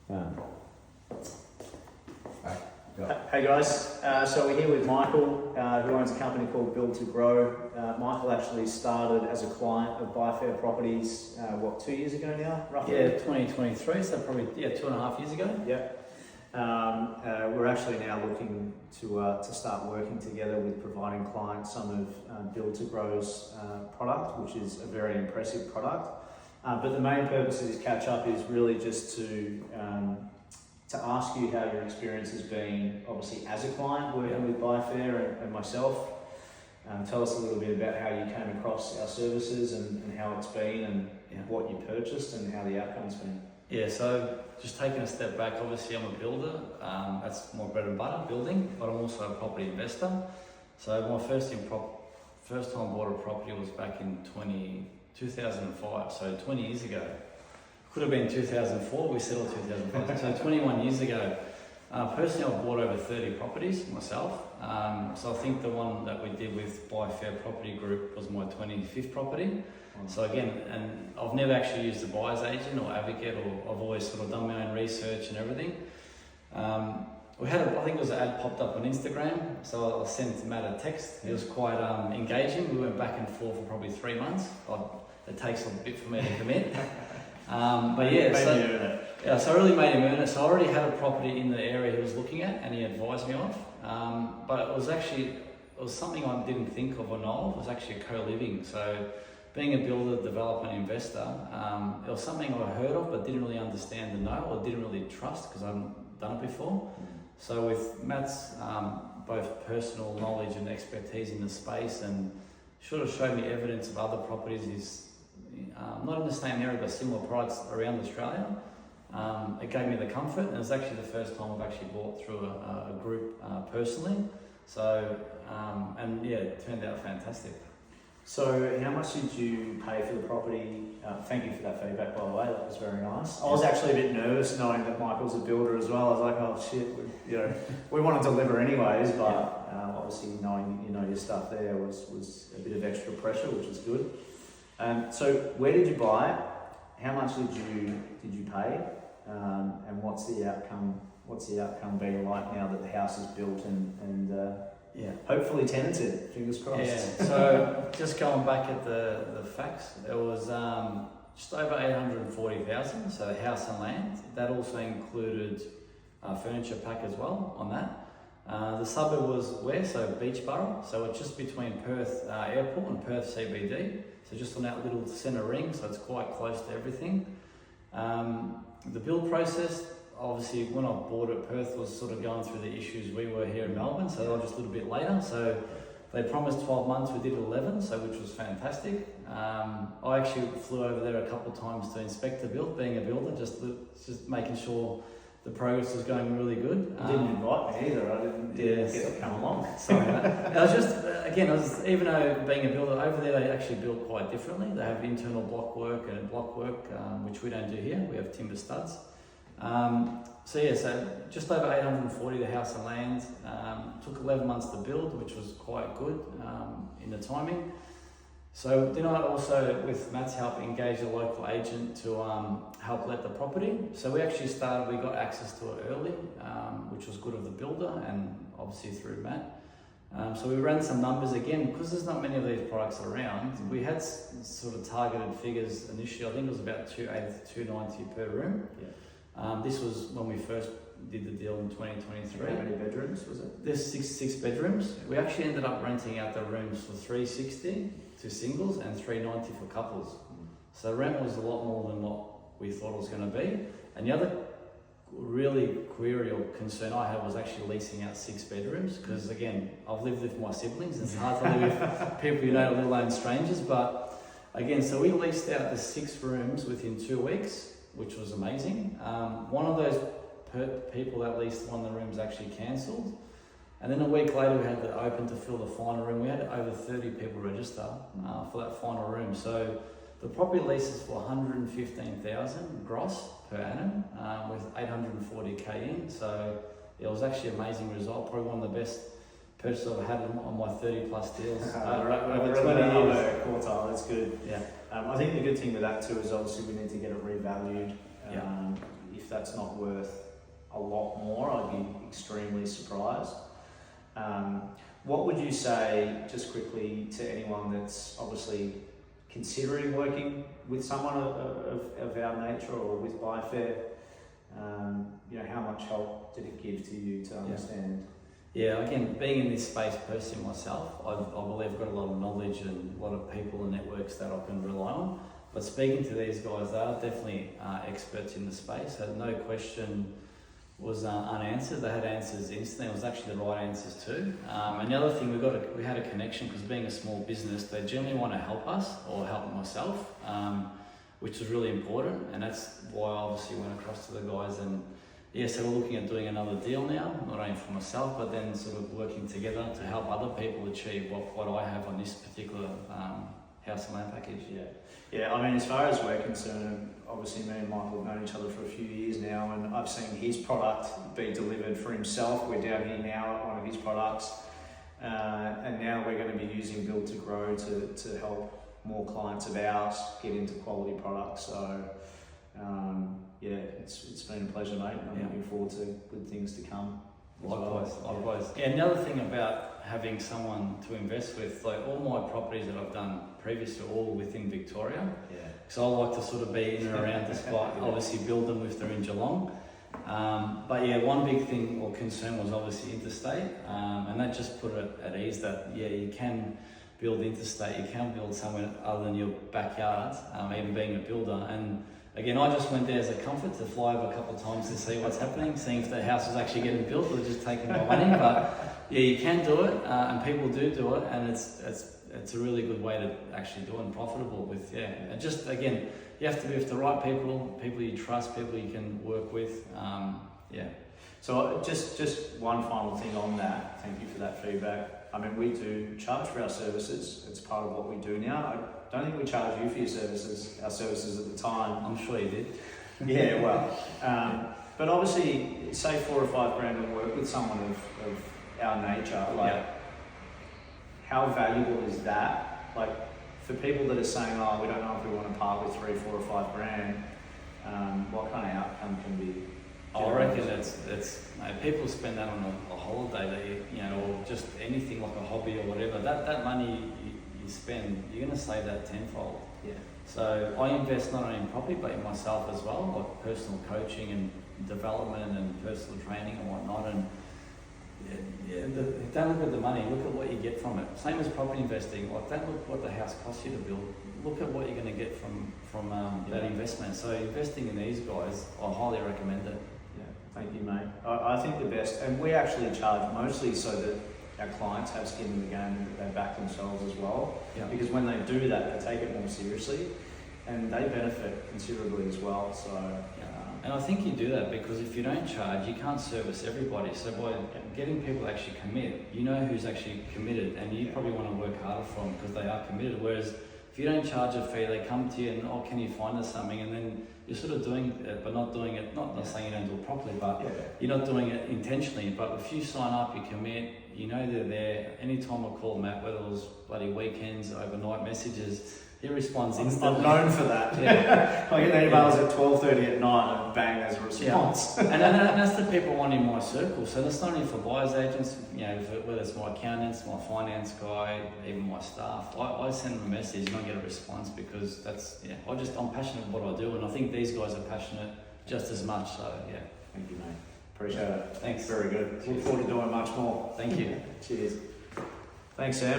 Hey guys, so we're here with Michael, who owns a company called Build to Grow. Michael actually started as a client of Buyfair Properties, 2 years ago now, roughly? Yeah, 2023, so probably 2.5 years ago. Yeah. We're actually now looking to start working together with providing clients some of Build to Grow's product, which is a very impressive product. But the main purpose of this catch up is really just to ask you how your experience has been, obviously as a client working with Buyfair and myself. Tell us a little bit about how you came across our services and how it's been and what you purchased and how the outcome's been. Yeah, so just taking a step back, obviously I'm a builder, that's my bread and butter, building, but I'm also a property investor. So my first time I bought a property was back in 2005, so 20 years ago. Could have been 2004, we settled 2005, so 21 years ago. Personally, I've bought over 30 properties myself. So I think the one that we did with Buyfair Property Group was my 25th property. So again, and I've never actually used a buyer's agent or advocate, or I've always sort of done my own research and everything. We had, I think it was an ad popped up on Instagram, so I sent Matt a text. It was quite engaging. We went back and forth for probably 3 months. It takes a bit for me to commit. But yeah, so I really made him earn it. So I already had a property in the area he was looking at, and he advised me of. But it was something I didn't think of or know of. It was actually a co-living. So being a builder, developer, and investor, it was something I heard of but didn't really understand the know, or didn't really trust because I hadn't done it before. So with Matt's both personal knowledge and expertise in the space, and sort of showed me evidence of other properties is not in the same area but similar products around Australia. It gave me the comfort, and it was actually the first time I've actually bought through a group personally. So, and yeah, it turned out fantastic. So how much did you pay for the property? Thank you for that feedback, by the way, that was very nice. I was actually a bit nervous knowing that Michael's a builder as well. I was like, oh shit, we want to deliver anyways, but obviously knowing you know your stuff there was a bit of extra pressure, which is good. So where did you buy it? How much did you pay? And what's the outcome? What's the outcome been like now that the house is built and hopefully tenanted? Fingers crossed. Yeah. So just going back at the facts, it was just over 840,000. So the house and land. That also included furniture pack as well on that. The suburb was where? So Beachborough. So it's just between Perth Airport and Perth CBD. So just on that little centre ring, so it's quite close to everything. The build process, obviously when I bought it, Perth was sort of going through the issues we were here in Melbourne, so they were just a little bit later. So they promised 12 months, we did 11, so which was fantastic. I actually flew over there a couple of times to inspect the build, being a builder, just making sure the progress was going really good. You didn't invite me either. I didn't get to come along. Sorry, mate. Even though being a builder over there, they actually build quite differently. They have internal block work, which we don't do here. We have timber studs. So just over 840 the house and land. Took 11 months to build, which was quite good in the timing. So then I also, with Matt's help, engaged a local agent to help let the property. So we got access to it early, which was good of the builder and obviously through Matt. So we ran some numbers again, because there's not many of these products around. We had sort of targeted figures initially. I think it was about 280 to 290 per room. Yeah. This was when we first did the deal in 2023. How many bedrooms was it? There's six bedrooms. We actually ended up renting out the rooms for $360 to singles and $390 for couples. So rent was a lot more than what we thought it was going to be. And the other really query or concern I had was actually leasing out 6 bedrooms, because again, I've lived with my siblings and it's hard to live with people you know, let alone strangers. But again, so we leased out the 6 rooms within 2 weeks, which was amazing. One of those people that leased one of the rooms actually cancelled. And then a week later we had it open to fill the final room. We had over 30 people register for that final room. So the property leases for $115,000 gross per annum with 840k in. So it was actually an amazing result. Probably one of the best purchases I've had on my 30 plus deals over 20 years. Quartile, that's good. Yeah. I think the good thing with that too is obviously we need to get it revalued. that's not worth a lot more, I'd be extremely surprised. What would you say, just quickly, to anyone that's obviously considering working with someone of our nature or with Buyfair? How much help did it give to you to understand? Yeah, again, being in this space personally myself, I believe I've got a lot of knowledge and a lot of people and networks that I can rely on. But speaking to these guys, they are definitely experts in the space. No question was unanswered. They had answers instantly. It was actually the right answers too. And the other thing, we had a connection, because being a small business, they generally want to help us or help myself, which was really important. And that's why I obviously went across to the guys and so we're looking at doing another deal now, not only for myself, but then sort of working together to help other people achieve what I have on this particular house and land package. Yeah, I mean, as far as we're concerned, obviously me and Michael have known each other for a few years now, and I've seen his product be delivered for himself. We're down here now at one of his products, and now we're going to be using Build to Grow to help more clients of ours get into quality products. So, it's been a pleasure, mate. I'm looking forward to good things to come. Likewise. Yeah, and the other thing about having someone to invest with, like all my properties that I've done previously are all within Victoria. So I like to sort of be in and around the spot, obviously build them if they're in Geelong. But one big thing or concern was obviously interstate, and that just put it at ease that you can build interstate, you can build somewhere other than your backyard, even being a builder. And again, I just went there as a comfort to fly over a couple of times to see what's happening, seeing if the house was actually getting built or just taking my money. But you can do it, and people do it, and it's a really good way to actually do it and profitable with, And just, again, you have to be with the right people you trust, people you can work with, So just one final thing on that. Thank you for that feedback. I mean, we do charge for our services. It's part of what we do now. I don't think we charge you for our services at the time. I'm sure you did. Yeah, well, but obviously, say $4 or $5 grand to work with someone of our nature, how valuable is that? Like, for people that are saying, we don't know if we want to part with $3, $4 or $5 grand, what kind of outcome can be? I reckon it's people spend that on a holiday, or just anything like a hobby or whatever. That money you spend, you're going to save that tenfold. So I invest not only in property but in myself as well, like personal coaching and development and personal training and whatnot. And don't look at the money, look at what you get from it. Same as property investing. Like, don't look what the house costs you to build. Look at what you're going to get from that investment. So investing in these guys, I highly recommend it. Thank you, mate. I think the best, and we actually charge mostly so that our clients have skin in the game and that they back themselves as well. Because when they do that, they take it more seriously, and they benefit considerably as well. So, and I think you do that because if you don't charge, you can't service everybody. So by getting people to actually commit, you know who's actually committed, and you probably want to work harder for them because they are committed. Whereas if you don't charge a fee, they come to you and, can you find us something? And then you're sort of doing it, but not doing it, not saying you don't do it properly, but you're not doing it intentionally. But if you sign up, you commit, you know they're there. Anytime I call Matt, whether it was bloody weekends, overnight messages, he responds instantly. I'm known for that. I get emails at 12:30 at night and bang, there's a response. And that's the people I want in my circle. So that's not only for buyers agents, whether it's my accountants, my finance guy, even my staff. I send them a message and I get a response because I'm passionate about what I do, and I think these guys are passionate just as much. So Thank you, mate. Appreciate it. Thanks. Very good. Look forward to doing much more. Thank you. Cheers. Thanks, Sam.